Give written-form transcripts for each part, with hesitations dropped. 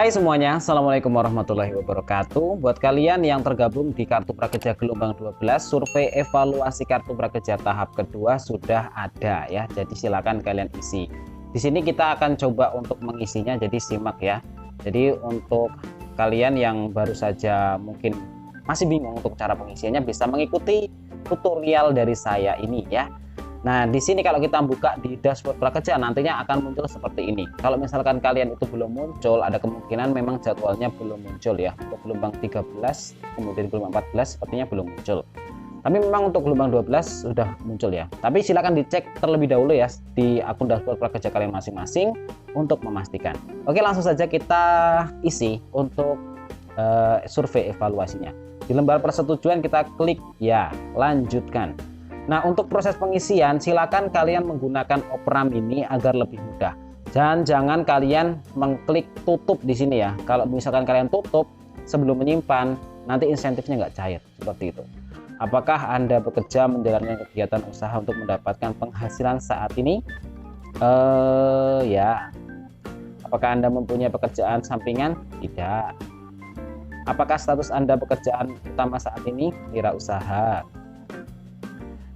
Hai semuanya, Assalamualaikum warahmatullahi wabarakatuh. Buat kalian yang tergabung di Kartu Prakerja Gelombang 12, survei evaluasi Kartu Prakerja tahap kedua sudah ada ya. Jadi silakan kalian isi. Di sini kita akan coba untuk mengisinya, jadi simak ya. Jadi untuk kalian yang baru saja mungkin masih bingung untuk cara pengisiannya, bisa mengikuti tutorial dari saya ini ya. Nah, di sini kalau kita buka di dashboard prakerja nantinya akan muncul seperti ini. Kalau misalkan kalian itu belum muncul, ada kemungkinan memang jadwalnya belum muncul ya. Untuk gelombang 13, kemudian gelombang 14 sepertinya belum muncul. Tapi memang untuk gelombang 12 sudah muncul ya. Tapi silakan dicek terlebih dahulu ya di akun dashboard prakerja kalian masing-masing untuk memastikan. Oke, langsung saja kita isi untuk survei evaluasinya. Di lembar persetujuan kita klik ya, lanjutkan. Nah, untuk proses pengisian silakan kalian menggunakan Opera Mini agar lebih mudah. Dan jangan kalian mengklik tutup di sini ya. Kalau misalkan kalian tutup sebelum menyimpan, nanti insentifnya nggak cair seperti itu. Apakah Anda bekerja menjalankan kegiatan usaha untuk mendapatkan penghasilan saat ini? Ya. Apakah Anda mempunyai pekerjaan sampingan? Tidak. Apakah status Anda pekerjaan utama saat ini? Wirausaha.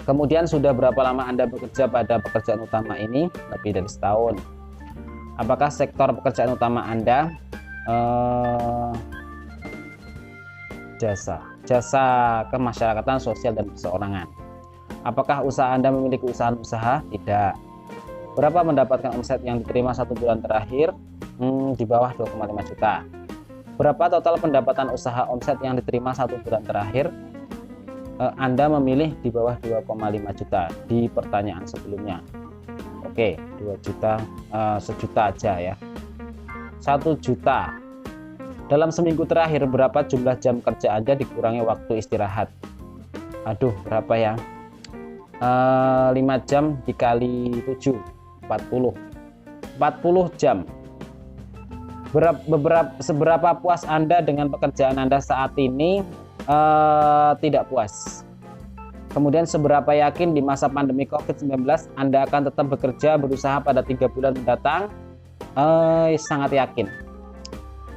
Kemudian sudah berapa lama Anda bekerja pada pekerjaan utama ini? Lebih dari setahun. Apakah sektor pekerjaan utama Anda jasa kemasyarakatan, sosial, dan perseorangan? Apakah usaha Anda memiliki usaha? Tidak. Berapa mendapatkan omset yang diterima 1 bulan terakhir? Di bawah 2,5 juta. Berapa total pendapatan usaha omset yang diterima 1 bulan terakhir? Anda memilih di bawah 2,5 juta di pertanyaan sebelumnya. Oke, 2 juta, 1 juta aja ya. 1 juta. Dalam seminggu terakhir berapa jumlah jam kerja Anda dikurangi waktu istirahat? Aduh, berapa ya? 5 jam dikali 7, 40. 40 jam. Seberapa puas Anda dengan pekerjaan Anda saat ini? Tidak puas. Kemudian seberapa yakin di masa pandemi COVID-19 Anda akan tetap bekerja berusaha pada 3 bulan mendatang? Sangat yakin.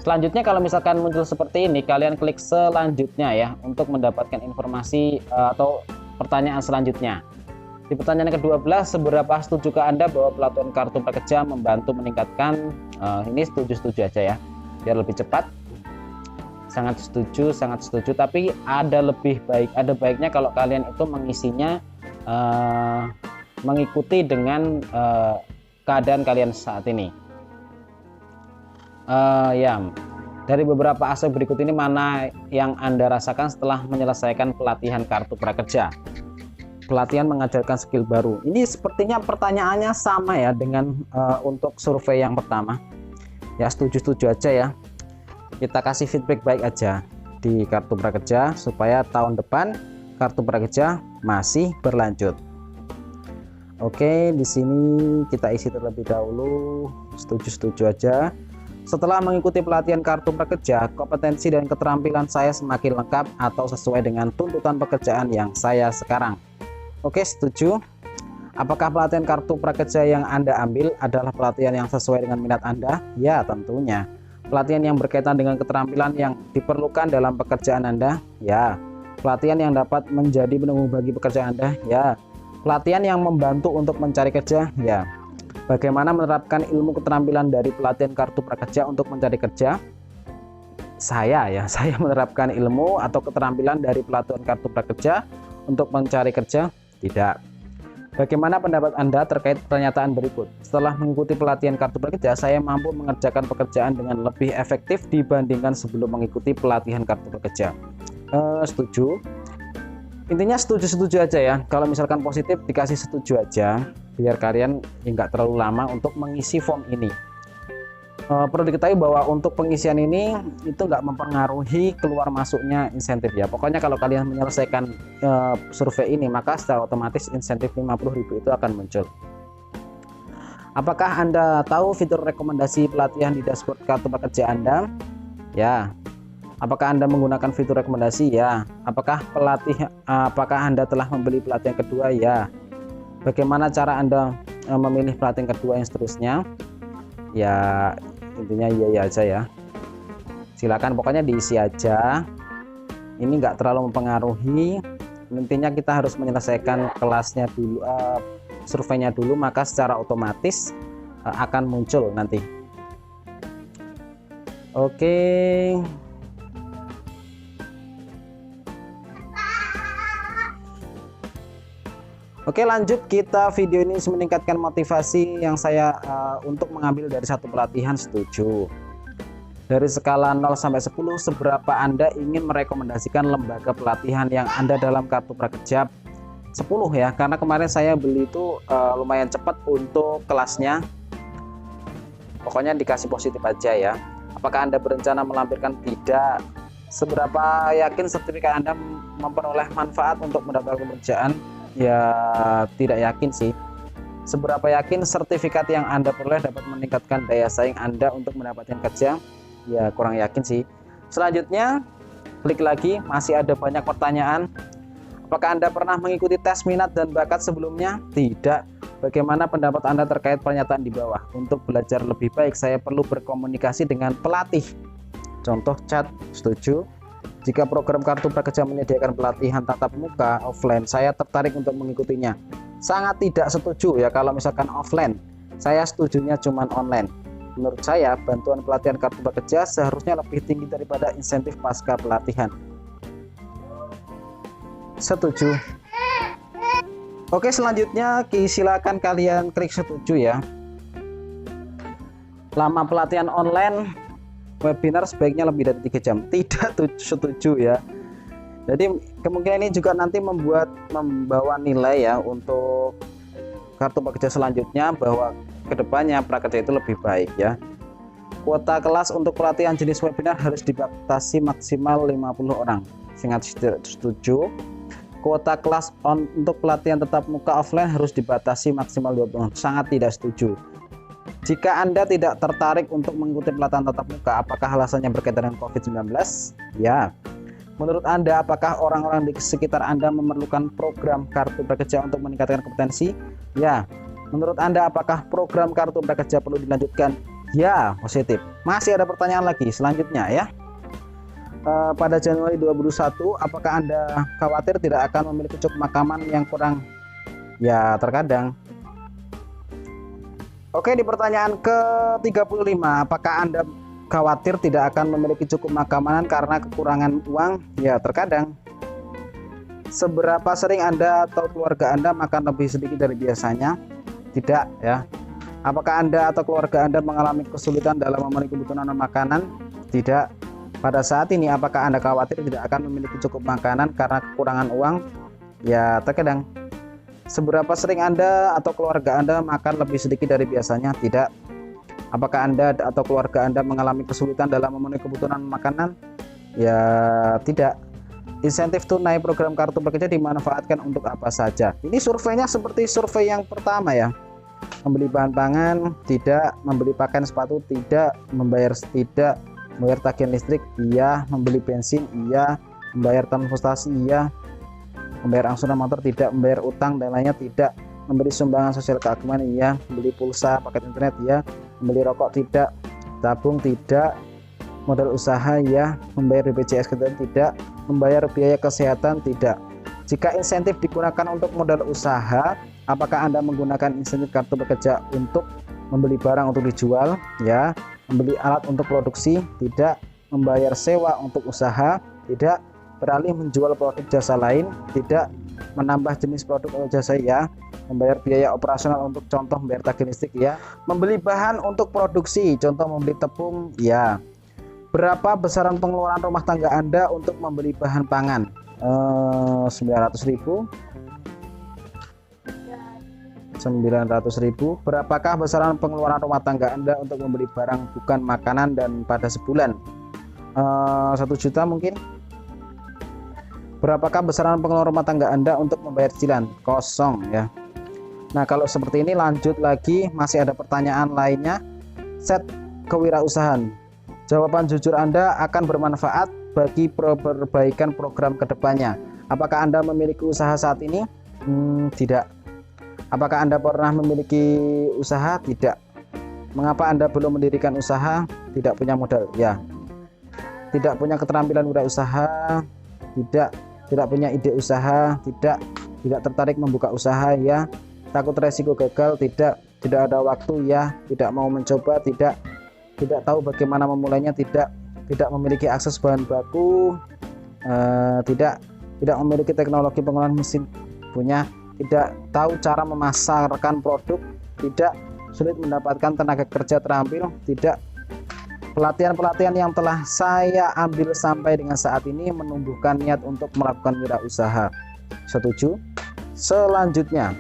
Selanjutnya kalau misalkan muncul seperti ini, kalian klik selanjutnya ya untuk mendapatkan informasi atau pertanyaan selanjutnya. Di pertanyaan ke-12, seberapa setujukah Anda bahwa pelatihan Kartu Prakerja membantu meningkatkan? Ini setuju-setuju aja ya, biar lebih cepat. Sangat setuju, tapi ada baiknya kalau kalian itu mengisinya mengikuti dengan keadaan kalian saat ini. Ya, dari beberapa aspek berikut ini mana yang Anda rasakan setelah menyelesaikan pelatihan Kartu Prakerja? Pelatihan mengajarkan skill baru. Ini sepertinya pertanyaannya sama ya dengan untuk survei yang pertama. Ya, setuju aja ya. Kita kasih feedback baik aja di Kartu Prakerja supaya tahun depan Kartu Prakerja masih berlanjut. Oke, di sini kita isi terlebih dahulu setuju aja. Setelah mengikuti pelatihan Kartu Prakerja, kompetensi dan keterampilan saya semakin lengkap atau sesuai dengan tuntutan pekerjaan yang saya sekarang. Oke, setuju. Apakah pelatihan Kartu Prakerja yang Anda ambil adalah pelatihan yang sesuai dengan minat Anda? Ya, tentunya. Pelatihan yang berkaitan dengan keterampilan yang diperlukan dalam pekerjaan Anda? Ya. Pelatihan yang dapat menjadi penemu bagi pekerjaan Anda? Ya. Pelatihan yang membantu untuk mencari kerja? Ya. Bagaimana menerapkan ilmu keterampilan dari pelatihan Kartu Prakerja untuk mencari kerja? Saya menerapkan ilmu atau keterampilan dari pelatihan Kartu Prakerja untuk mencari kerja? Tidak. Bagaimana pendapat Anda terkait pernyataan berikut? Setelah mengikuti pelatihan Kartu Prakerja, saya mampu mengerjakan pekerjaan dengan lebih efektif dibandingkan sebelum mengikuti pelatihan Kartu Prakerja. Setuju. Intinya setuju aja ya. Kalau misalkan positif dikasih setuju aja, biar kalian nggak terlalu lama untuk mengisi form ini. Perlu diketahui bahwa untuk pengisian ini itu nggak mempengaruhi keluar masuknya insentif ya. Pokoknya kalau kalian menyelesaikan survei ini, maka secara otomatis insentif 50.000 itu akan muncul. Apakah Anda tahu fitur rekomendasi pelatihan di dashboard Kartu Prakerja Anda? Ya. Apakah Anda menggunakan fitur rekomendasi? Ya. Apakah Anda telah membeli pelatihan kedua? Ya. Bagaimana cara Anda memilih pelatihan kedua yang seterusnya? Ya, intinya iya aja ya. Silakan pokoknya diisi aja, ini nggak terlalu mempengaruhi. Intinya kita harus menyelesaikan kelasnya dulu, surveinya dulu, maka secara otomatis akan muncul nanti. Oke. Oke, lanjut. Kita video ini meningkatkan motivasi yang saya untuk mengambil dari satu pelatihan setuju. Dari skala 0 sampai 10, seberapa Anda ingin merekomendasikan lembaga pelatihan yang Anda dalam kartu prakerja? 10 ya, karena kemarin saya beli itu lumayan cepat untuk kelasnya. Pokoknya dikasih positif aja ya. Apakah Anda berencana melampirkan? Tidak. Seberapa yakin sertifikat Anda memperoleh manfaat untuk mendapatkan pekerjaan? Ya tidak yakin sih. Seberapa yakin sertifikat yang Anda peroleh dapat meningkatkan daya saing Anda untuk mendapatkan kerja? Ya kurang yakin sih. Selanjutnya klik lagi, masih ada banyak pertanyaan. Apakah Anda pernah mengikuti tes minat dan bakat sebelumnya? Tidak. Bagaimana pendapat Anda terkait pernyataan di bawah? Untuk belajar lebih baik saya perlu berkomunikasi dengan pelatih. Contoh chat, setuju. Jika program kartu prakerja menyediakan pelatihan tatap muka offline, saya tertarik untuk mengikutinya. Sangat tidak setuju ya kalau misalkan offline. Saya setujunya cuman online. Menurut saya, bantuan pelatihan kartu prakerja seharusnya lebih tinggi daripada insentif pasca pelatihan. Setuju. Oke, selanjutnya silakan kalian klik setuju ya. Lama pelatihan online webinar sebaiknya lebih dari 3 jam. Tidak setuju ya. Jadi kemungkinan ini juga nanti membawa nilai ya untuk kartu prakerja selanjutnya, bahwa kedepannya prakerja itu lebih baik ya. Kuota kelas untuk pelatihan jenis webinar harus dibatasi maksimal 50 orang. Sangat setuju. Kuota kelas untuk pelatihan tatap muka offline harus dibatasi maksimal 20 orang. Sangat tidak setuju. Jika Anda tidak tertarik untuk mengikuti pelatihan tatap muka, apakah alasannya berkaitan dengan COVID-19? Ya. Menurut Anda, apakah orang-orang di sekitar Anda memerlukan program kartu prakerja untuk meningkatkan kompetensi? Ya. Menurut Anda, apakah program kartu prakerja perlu dilanjutkan? Ya, positif. Masih ada pertanyaan lagi selanjutnya ya. Pada Januari 2021, apakah Anda khawatir tidak akan memiliki cukup pemakaman yang kurang? Ya, terkadang. Oke, di pertanyaan ke-35, apakah Anda khawatir tidak akan memiliki cukup keamanan karena kekurangan uang? Ya, terkadang. Seberapa sering Anda atau keluarga Anda makan lebih sedikit dari biasanya? Tidak ya. Apakah Anda atau keluarga Anda mengalami kesulitan dalam memenuhi kebutuhan makanan? Tidak. Pada saat ini, apakah Anda khawatir tidak akan memiliki cukup makanan karena kekurangan uang? Ya, terkadang. Seberapa sering Anda atau keluarga Anda makan lebih sedikit dari biasanya? Tidak. Apakah Anda atau keluarga Anda mengalami kesulitan dalam memenuhi kebutuhan makanan? Ya, tidak. Insentif tunai program kartu prakerja dimanfaatkan untuk apa saja? Ini surveinya seperti survei yang pertama ya. Membeli bahan pangan, tidak. Membeli pakaian sepatu, tidak. Membayar tagihan listrik, iya. Membeli bensin, iya. Membayar transportasi, iya. Membayar angsuran motor, tidak. Membayar utang dan lainnya, tidak. Memberi sumbangan sosial keagamaan, iya. Membeli pulsa, paket internet, iya. Membeli rokok, tidak. Tabung, tidak. Modal usaha, ya. Membayar BPJS Kesehatan, tidak. Membayar biaya kesehatan, tidak. Jika insentif digunakan untuk modal usaha, apakah Anda menggunakan insentif kartu prakerja untuk membeli barang untuk dijual? Ya. Membeli alat untuk produksi, tidak. Membayar sewa untuk usaha, tidak. Beralih menjual produk jasa lain, tidak. Menambah jenis produk atau jasa, ya. Membayar biaya operasional untuk contoh membayar tagihan listrik, ya. Membeli bahan untuk produksi, contoh membeli tepung, ya. Berapa besaran pengeluaran rumah tangga Anda untuk membeli bahan pangan? 900.000. 900.000. Berapakah besaran pengeluaran rumah tangga Anda untuk membeli barang bukan makanan dan pada sebulan? 1 juta mungkin. Berapakah besaran pengeluaran rumah tangga Anda untuk membayar cicilan? Kosong ya. Nah, kalau seperti ini lanjut lagi, masih ada pertanyaan lainnya. Set kewirausahaan. Jawaban jujur Anda akan bermanfaat bagi perbaikan program kedepannya. Apakah Anda memiliki usaha saat ini? Tidak. Apakah Anda pernah memiliki usaha? Tidak. Mengapa Anda belum mendirikan usaha? Tidak punya modal. Ya. tidak punya keterampilan wirausaha, tidak punya ide usaha, tidak tertarik membuka usaha ya, takut resiko gagal, tidak ada waktu ya, tidak mau mencoba, tidak tahu bagaimana memulainya, tidak memiliki akses bahan baku, tidak memiliki teknologi pengolahan mesin punya, tidak tahu cara memasarkan produk, tidak, sulit mendapatkan tenaga kerja terampil, tidak. Pelatihan-pelatihan yang telah saya ambil sampai dengan saat ini menumbuhkan niat untuk melakukan wirausaha. Setuju? Selanjutnya,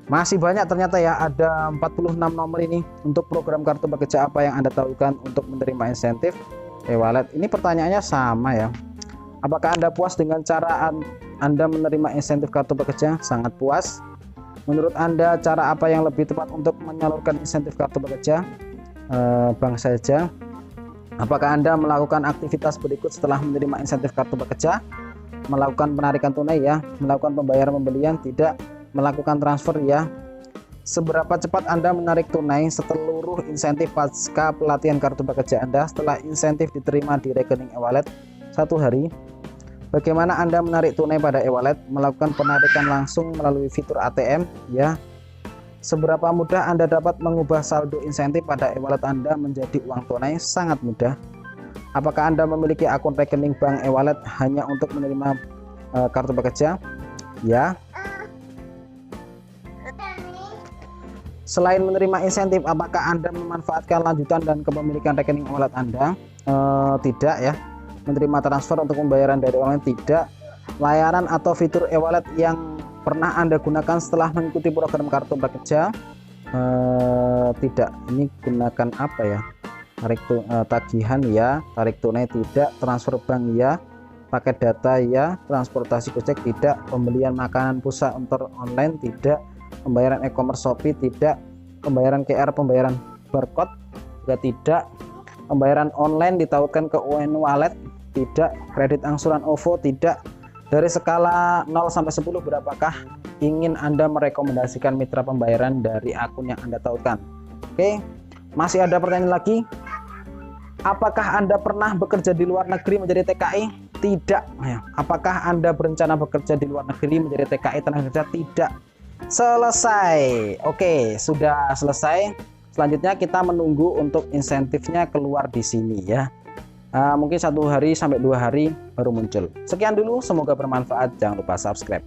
masih banyak ternyata ya, ada 46 nomor ini. Untuk program kartu prakerja apa yang Anda tahukan untuk menerima insentif e-wallet? Ini pertanyaannya sama ya. Apakah Anda puas dengan cara Anda menerima insentif kartu prakerja? Sangat puas. Menurut Anda cara apa yang lebih tepat untuk menyalurkan insentif kartu prakerja? Bang saja. Apakah Anda melakukan aktivitas berikut setelah menerima insentif kartu prakerja? Melakukan penarikan tunai ya, melakukan pembayaran pembelian, tidak, melakukan transfer ya. Seberapa cepat Anda menarik tunai seluruh insentif pasca pelatihan kartu prakerja Anda setelah insentif diterima di rekening e-wallet 1 hari? Bagaimana Anda menarik tunai pada e-wallet? Melakukan penarikan langsung melalui fitur ATM ya. Seberapa mudah Anda dapat mengubah saldo insentif pada e-wallet Anda menjadi uang tunai? Sangat mudah. Apakah Anda memiliki akun rekening bank e-wallet hanya untuk menerima kartu prakerja? Ya. Selain menerima insentif, apakah Anda memanfaatkan lanjutan dan kepemilikan rekening e-wallet Anda? Tidak ya. Menerima transfer untuk pembayaran dari online? Tidak. Layanan atau fitur e-wallet yang pernah Anda gunakan setelah mengikuti program kartu prakerja? Tidak. Ini gunakan apa ya? Tagihan ya, tarik tunai tidak, transfer bank ya, paket data ya, transportasi Gojek tidak, pembelian makanan pusat untuk online tidak, pembayaran e-commerce Shopee tidak, pembayaran QR, pembayaran barcode juga tidak, pembayaran online ditautkan ke wallet tidak, kredit angsuran OVO tidak. Dari skala 0 sampai 10 berapakah ingin Anda merekomendasikan mitra pembayaran dari akun yang Anda tautkan? Oke, masih ada pertanyaan lagi. Apakah Anda pernah bekerja di luar negeri menjadi TKI? Tidak. Apakah Anda berencana bekerja di luar negeri menjadi TKI tenaga kerja? Tidak. Selesai. Oke, sudah selesai. Selanjutnya kita menunggu untuk insentifnya keluar di sini ya. Mungkin 1 hari sampai 2 hari baru muncul. Sekian dulu, semoga bermanfaat. Jangan lupa subscribe.